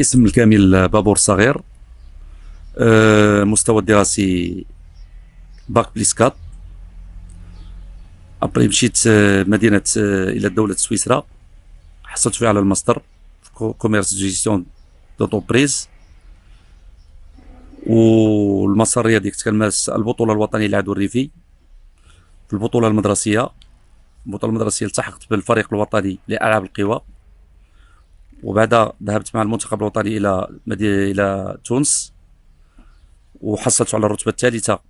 اسم الكامل بابور صغير. مستوى الدراسي باك بليس 4. ابري مشيت مدينة الى دولة سويسرا، حصلت فيها على الماستر في كوميرس جيستيون دوطوبريز. والمسارية ديك تكلماس البطولة الوطنية للعدو الريفي. في البطولة المدرسية التحقت بالفريق الوطني لألعاب القوى، وبعدها ذهبت مع المنتخب الوطني إلى تونس، وحصلت على الرتبة الثالثة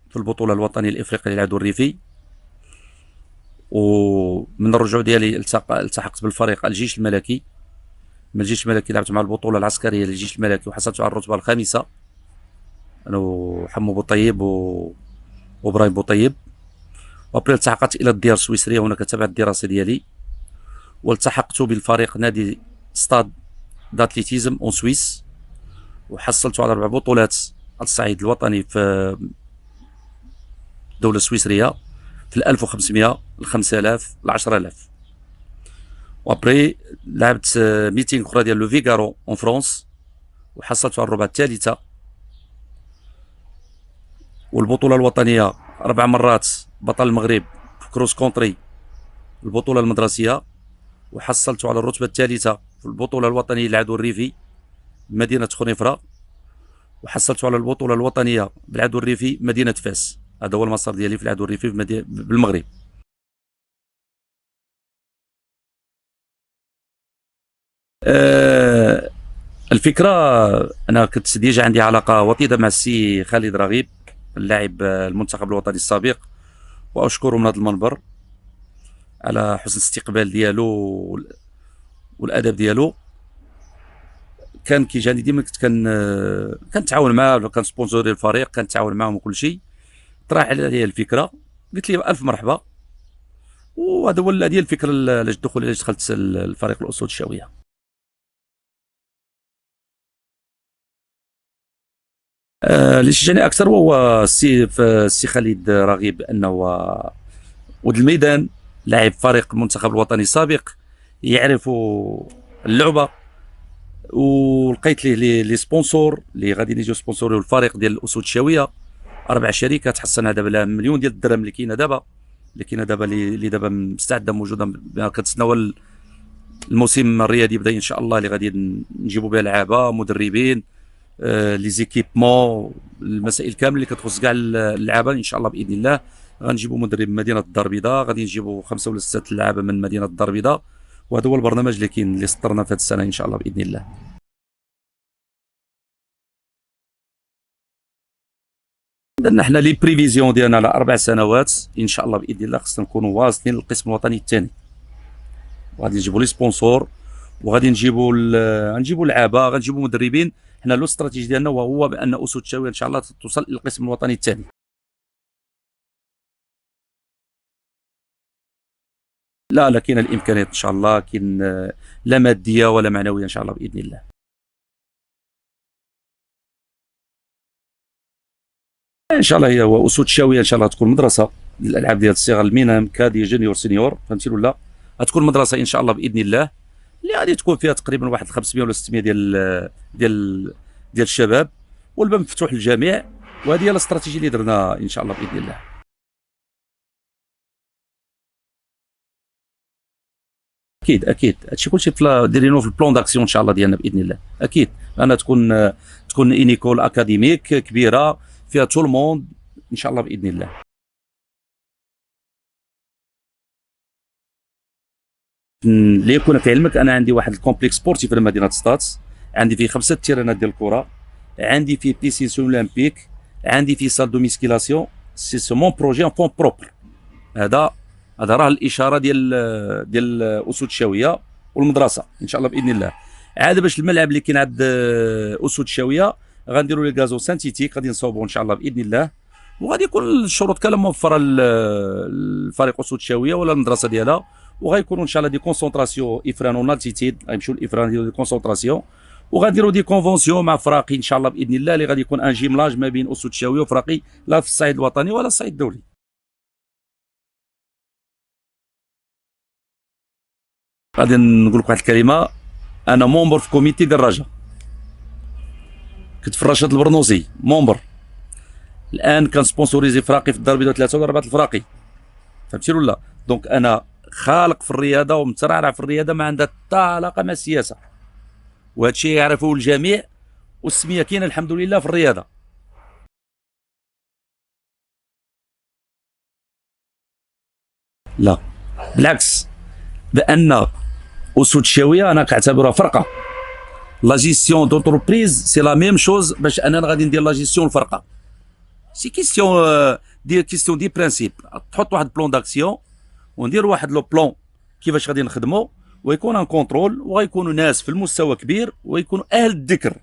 في البطولة الوطنية الإفريقية للعدو الريفي. ومن الرجوع ديالي التحقت بالفريق الجيش الملكي. من الجيش الملكي لعبت مع البطولة العسكرية للجيش الملكي وحصلت على الرتبة الخامسة، أنا وحمو بوطيب وإبراهيم بوطيب. وابري التحقت إلى الديار السويسرية، هناك تابعت الدراسة ديالي، والتحقت بالفريق نادي ستاد داتليتيزم اون سويس، وحصلت على 4 بطولات على الصعيد الوطني في الدولة السويسرية، في 1500 5000 10000. وابري لعبت ميتين اخرى ديال لو فيغارو اون فرونس، وحصلت على الربعة الثالثة. والبطولة الوطنية 4 مرات بطل المغرب في كروس كونتري البطولة المدرسية، وحصلت على الرتبة الثالثة في البطولة الوطنية للعدو الريفي مدينة خنيفرة، وحصلت على البطولة الوطنية بالعدو الريفي مدينة فاس. هذا هو المسار ديالي في العدو الريفي بالمغرب. الفكرة، أنا كنت ديجا عندي علاقة وطيدة مع السي خالد رغيب، اللاعب المنتخب الوطني السابق، وأشكره من هذا المنبر على حسن الاستقبال ديالو والأدب ديالو. كان كيجاني ديما، كنتعاون معاه، كان سبونسوري الفريق، كنتعاون معاهم وكل شيء. طرح عليا الفكرة، قلت لي ألف مرحبا، وهذا هو ديال الفكرة علاش دخلت الفريق الأسود الشاوية. اللي شجعني اكثر هو السي خالد رغيب، انه ود الميدان، لاعب فريق المنتخب الوطني السابق، يعرف اللعبه. ولقيت لي سبونسور اللي غادي يجيو سبونسوريو الفريق ديال الاسود الشاويه، 4 شركات حصلنا دابا لها مليون ديال الدرهم اللي كاينه دابا اللي دابا مستعده موجوده. كنتسناو الموسم الرياضي يبدا ان شاء الله، اللي غادي نجيبوا بها لعابه مدربين، لي زيكيبمون، المسائل كامل اللي كتخص كاع اللعابه ان شاء الله باذن الله. غنجيبوا مدرب من مدينه الدار البيضاء، غادي نجيبوا 5 ولا 6 لعابه من مدينه الدار البيضاء، وهذا هو البرنامج اللي كاين اللي سطرنا في هذه السنه ان شاء الله باذن الله. عندنا حنا لي بريفيزيون ديالنا على 4 سنوات ان شاء الله باذن الله، خصنا نكونوا واصلين للقسم الوطني الثاني، وغادي نجيبوا لي سبونسور، وغادي نجيبوا لعابه، غنجيبوا مدربين. حنا لو استراتيجي ديالنا وهو بان اسود الشاويه ان شاء الله توصل الى القسم الوطني الثاني. لا كاين الامكانيات ان شاء الله، كاين لا ماديه ولا معنويه ان شاء الله باذن الله. ان شاء الله هي اسود الشاويه ان شاء الله تكون مدرسه للالعاب ديال الصغار، المينام كادي جونيور سينيور، فهمتي ولا؟ غتكون مدرسه ان شاء الله باذن الله، اللي غادي تكون فيها تقريبا واحد 500 ولا 600 ديال الشباب، والباب مفتوح للجميع. وهذه هي الاستراتيجيه اللي درنا ان شاء الله باذن الله. اكيد هادشي كلشي دايرينو في البلان داكسيون ان شاء الله ديالنا باذن الله. اكيد انا تكون اينيكول اكاديميك كبيره فيها تو الموند ان شاء الله باذن الله. ليكون في علمك، انا عندي واحد الكومبلكس سبورتيف في مدينه ستاتس، عندي فيه 5 تيرانات ديال الكره، عندي فيه بيسين اولمبيك، عندي فيه سال دو ميسكيلاسيون. سي مون بروجي ان فون بروبر. هذا راه الاشاره ديال اسود الشاويه والمدرسه ان شاء الله باذن الله. عاد باش الملعب اللي كاين عند اسود الشاويه غنديروا لي غازو سانتيتيك، غادي نصاوبوا ان شاء الله باذن الله، وغادي يكون الشروط كامله موفره للفريق اسود الشاويه ولا المدرسه ديالها. وغيكونوا ان شاء الله دي كونسونطراسيون افران ونالتيتيد، غيمشيو الافران ديالو دي كونسونطراسيون، وغنديروا دي كونفونسيون مع فراقي ان شاء الله باذن الله، اللي غادي يكون ان جيملاج ما بين اسود الشاويه وفراقي، لا في الصعيد الوطني ولا الصعيد الدولي. غادي نقول لك واحد الكلمه، انا مومبر في كوميتي ديال الرجاء. كنت في الرشاد البرنوسي مومبر. الان كان سبونسوريزي فراقي في الدار البيضاء 3 ولا 4 الفراقي، فهمتي ولا؟ دونك انا خالق في الرياضه ومترعرع في الرياضه، ما عندها حتى علاقه مع السياسه، وهذا الشيء يعرفه الجميع، والسميه كاينه الحمد لله في الرياضه. لا بالعكس، بان اسود الشاويه انا كنعتبرها فرقه. لا جيستيون دونتربريز سي لا ميم شوز، باش انا غادي ندير لا جيستيون الفرقه سي كيستيون دي برانسيب. تحط واحد بلون داكسيون وندير واحد لو بلون كيفاش غادي نخدموا، ويكون ان كونترول، وغيكونوا ناس في المستوى كبير ويكونوا اهل الذكر.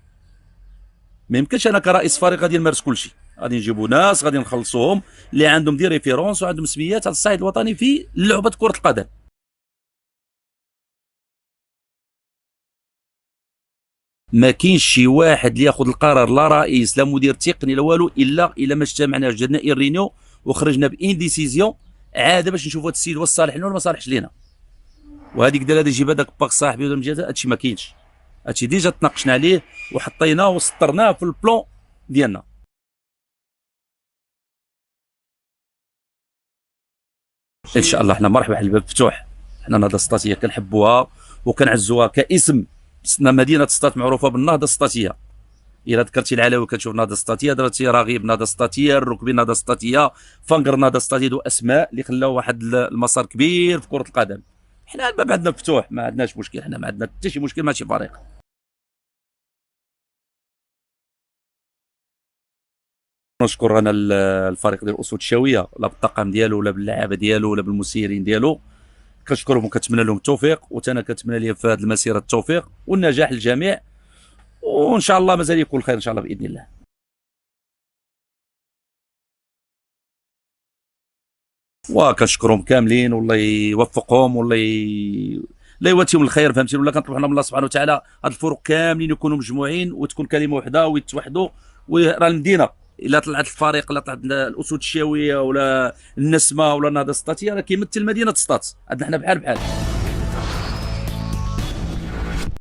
ما يمكنش انا كرئيس فريق غادي نمارس كل شيء، غادي نجيبوا ناس غادي نخلصوهم اللي عندهم دي ريفيرونس وعندهم سميات على الصعيد الوطني في لعبه كره القدم. ما كاينش شي واحد اللي ياخذ القرار، لا رئيس لا مدير تقني لا والو، الا ما اجتمعنا جدنا رينيو وخرجنا بان ديسيزيون عاده باش نشوفوا هذا السيد واش صالح لنا ولا ما صالحش لينا. وهذيك دار هذا يجيب هذاك باك صاحبي ولا مجازات، هادشي ما كاينش. هادشي ديجا تناقشنا عليه وحطيناه وسطرناه في البلون ديالنا. ان شاء الله حنا مرحبا، الباب مفتوح. حنا نهضه السطاتيه كنحبوها وكنعزوها كاسم. مدينه سطات معروفه بالنهضه السطاتيه. الا ذكرتي العلاوي كتشوف نهضه السطاتيه، درتي رغيب نهضه السطاتيه، الركبي نهضه السطاتيه، فنقر نهضه السطاتيه، دو اسماء اللي خلاو واحد المسار كبير في كره القدم. حنا الباب عندنا مفتوح، ما عندناش مشكل، حنا ما عندنا حتى شي مشكل مع شي فريق. نشكر انا الفريق ديال اسود الشاويه، لا بالطاقم ديالو ولا باللعابه ديالو ولا بالمسيرين ديالو، كنشكرهم وكنتمنى لهم التوفيق، وتانا كنتمنى لهم في هذه المسيره التوفيق والنجاح للجميع، وان شاء الله مازال يكون خير ان شاء الله باذن الله. وكنشكرهم كاملين، والله يوفقهم، والله لا يواتيهم الخير، فهمتي ولا؟ كنطلب حنا من الله سبحانه وتعالى هاد الفرق كاملين يكونوا مجموعين وتكون كلمه وحده ويتوحدوا. وراه المدينه الا طلعت الفريق، الا طلعت الاسود الشاويه ولا النسمه ولا النهضه السطاتيه، راه كيمثل مدينه سطات، عندنا حنا بحال بحال.